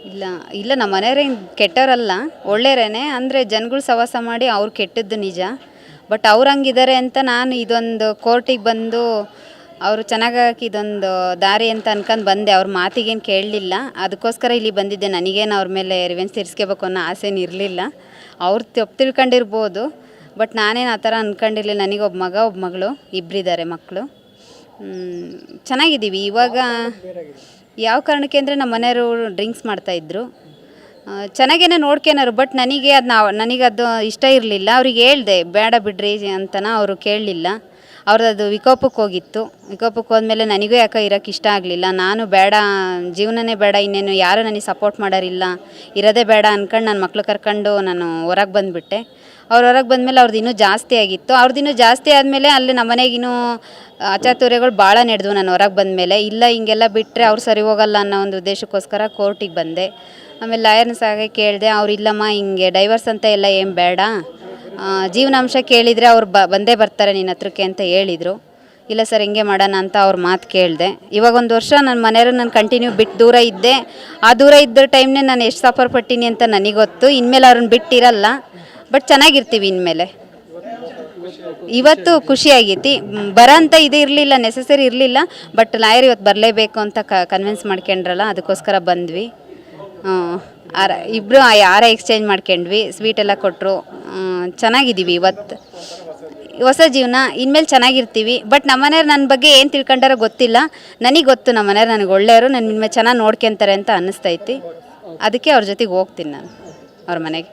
ಇಲ್ಲ ಇಲ್ಲ, ನಮ್ಮ ಮನೆಯವ್ರೇನು ಕೆಟ್ಟವರಲ್ಲ, ಒಳ್ಳೆಯವರೇನೆ. ಅಂದರೆ ಜನಗಳು ಸವಾಸ ಮಾಡಿ ಅವ್ರು ಕೆಟ್ಟದ್ದು ನಿಜ. ಬಟ್ ಅವ್ರು ಹಂಗಿದ್ದಾರೆ ಅಂತ ನಾನು ಇದೊಂದು ಕೋರ್ಟಿಗೆ ಬಂದು ಅವರು ಚೆನ್ನಾಗಿ ಇದೊಂದು ದಾರಿ ಅಂತ ಅನ್ಕೊಂಡು ಬಂದೆ. ಅವ್ರ ಮಾತಿಗೇನು ಕೇಳಲಿಲ್ಲ, ಅದಕ್ಕೋಸ್ಕರ ಇಲ್ಲಿ ಬಂದಿದ್ದೆ. ನನಗೇನು ಅವ್ರ ಮೇಲೆ ರಿವೆಂಜ್ ತೀರಿಸ್ಕೋಬೇಕು ಅನ್ನೋ ಆಸೆನೂ ಇರಲಿಲ್ಲ. ಅವ್ರು ತಪ್ಪು ತಿಳ್ಕೊಂಡಿರ್ಬೋದು, ಬಟ್ ನಾನೇನು ಆ ಥರ ಅಂದ್ಕೊಂಡಿರಲಿಲ್ಲ. ನನಗೊಬ್ಬ ಮಗ ಒಬ್ಬ ಮಗಳು, ಇಬ್ಬರಿದ್ದಾರೆ ಮಕ್ಕಳು. ಚೆನ್ನಾಗಿದ್ದೀವಿ ಇವಾಗ. ಯಾವ ಕಾರಣಕ್ಕೆ ಅಂದರೆ ನಮ್ಮ ಮನೆಯವರು ಡ್ರಿಂಕ್ಸ್ ಮಾಡ್ತಾಯಿದ್ರು, ಚೆನ್ನಾಗೇನೆ ನೋಡ್ಕೊಳೋರು. ಬಟ್ ನನಗದು ಇಷ್ಟ ಇರಲಿಲ್ಲ. ಅವ್ರಿಗೆ ಹೇಳಿದೆ ಬೇಡ ಬಿಡ್ರಿ ಅಂತನ, ಅವರು ಕೇಳಲಿಲ್ಲ. ಅವ್ರದ್ದು ವಿಕೋಪಕ್ಕೆ ಹೋಗಿತ್ತು. ವಿಕೋಪಕ್ಕೆ ಹೋದ್ಮೇಲೆ ನನಗೂ ಯಾಕೆ ಇರೋಕ್ಕೆ ಇಷ್ಟ ಆಗಲಿಲ್ಲ. ನಾನು ಬೇಡ, ಜೀವನನೇ ಬೇಡ, ಇನ್ನೇನು ಯಾರು ನನಗೆ ಸಪೋರ್ಟ್ ಮಾಡೋರಿಲ್ಲ, ಇರೋದೇ ಬೇಡ ಅಂದ್ಕೊಂಡು ನನ್ನ ಮಕ್ಳು ಕರ್ಕೊಂಡು ನಾನು ಹೊರಗೆ ಬಂದುಬಿಟ್ಟೆ. ಅವ್ರು ಹೊರಗೆ ಬಂದಮೇಲೆ ಅವ್ರದ್ದು ಇನ್ನೂ ಜಾಸ್ತಿ ಆಗಿತ್ತು. ಅವ್ರದ್ದು ಇನ್ನೂ ಜಾಸ್ತಿ ಆದಮೇಲೆ ಅಲ್ಲಿ ನಮ್ಮ ಮನೆಗಿನ್ನೂ ಅಚಾತುರ್ಯಗಳು ಭಾಳ ನಡೆದ್ವು. ನಾನು ಹೊರಗೆ ಬಂದಮೇಲೆ ಇಲ್ಲ ಹಿಂಗೆಲ್ಲ ಬಿಟ್ಟರೆ ಅವ್ರು ಸರಿ ಹೋಗಲ್ಲ ಅನ್ನೋ ಒಂದು ಉದ್ದೇಶಕ್ಕೋಸ್ಕರ ಕೋರ್ಟಿಗೆ ಬಂದೆ. ಆಮೇಲೆ ಲಾಯರ್ನ ಸಹ ಕೇಳಿದೆ. ಅವ್ರು ಇಲ್ಲಮ್ಮ ಹಿಂಗೆ ಡೈವರ್ಸ್ ಅಂತ ಎಲ್ಲ ಏನು ಬೇಡ, ಜೀವನಾಂಶ ಕೇಳಿದರೆ ಅವ್ರು ಬಂದೇ ಬರ್ತಾರೆ ನಿನ್ನ ಹತ್ರಕ್ಕೆ ಅಂತ ಹೇಳಿದರು. ಇಲ್ಲ ಸರ್ ಹಿಂಗೆ ಮಾಡೋಣ ಅಂತ ಅವ್ರ ಮಾತು ಕೇಳಿದೆ. ಇವಾಗ 1 ವರ್ಷ ನನ್ನ ಮನೆಯವರು ನಾನು ಕಂಟಿನ್ಯೂ ಬಿಟ್ಟು ದೂರ ಇದ್ದೆ. ಆ ದೂರ ಇದ್ದ ಟೈಮ್ನೇ ನಾನು ಎಷ್ಟು ಸಫರ್ ಪಟ್ಟೀನಿ ಅಂತ ನನಗೊತ್ತು. ಇನ್ಮೇಲೆ ಅವ್ರನ್ನ ಬಿಟ್ಟಿರಲ್ಲ, ಬಟ್ ಚೆನ್ನಾಗಿರ್ತೀವಿ ಇನ್ಮೇಲೆ. ಇವತ್ತು ಖುಷಿಯಾಗೈತಿ. ಬರೋಂಥ ಇದು ಇರಲಿಲ್ಲ, ನೆಸಸರಿ ಇರಲಿಲ್ಲ. ಬಟ್ ಲಾಯರ್ ಇವತ್ತು ಬರಲೇಬೇಕು ಅಂತ ಕನ್ವಿನ್ಸ್ ಮಾಡ್ಕೊಂಡ್ರಲ್ಲ, ಅದಕ್ಕೋಸ್ಕರ ಬಂದ್ವಿ. ಇಬ್ಬರು ಆರ ಎಕ್ಸ್ಚೇಂಜ್ ಮಾಡ್ಕೊಂಡ್ವಿ, ಸ್ವೀಟ್ ಎಲ್ಲ ಕೊಟ್ಟರು. ಚೆನ್ನಾಗಿದ್ದೀವಿ ಇವತ್ತು. ಹೊಸ ಜೀವನ, ಇನ್ಮೇಲೆ ಚೆನ್ನಾಗಿರ್ತೀವಿ. ಬಟ್ ನಮ್ಮ ಮನೆಯವ್ರು ನನ್ನ ಬಗ್ಗೆ ಏನು ತಿಳ್ಕೊಂಡಾರೋ ಗೊತ್ತಿಲ್ಲ. ನನಗೆ ಗೊತ್ತು ನಮ್ಮ ಮನೆಯವ್ರು ನನಗೆ ಒಳ್ಳೆಯವರು, ನನ್ನ ಇನ್ಮೇಲೆ ಚೆನ್ನಾಗಿ ನೋಡ್ಕೊತಾರೆ ಅಂತ ಅನ್ನಿಸ್ತೈತಿ. ಅದಕ್ಕೆ ಅವ್ರ ಜೊತೆಗೆ ಹೋಗ್ತೀನಿ ನಾನು ಅವ್ರ ಮನೆಗೆ.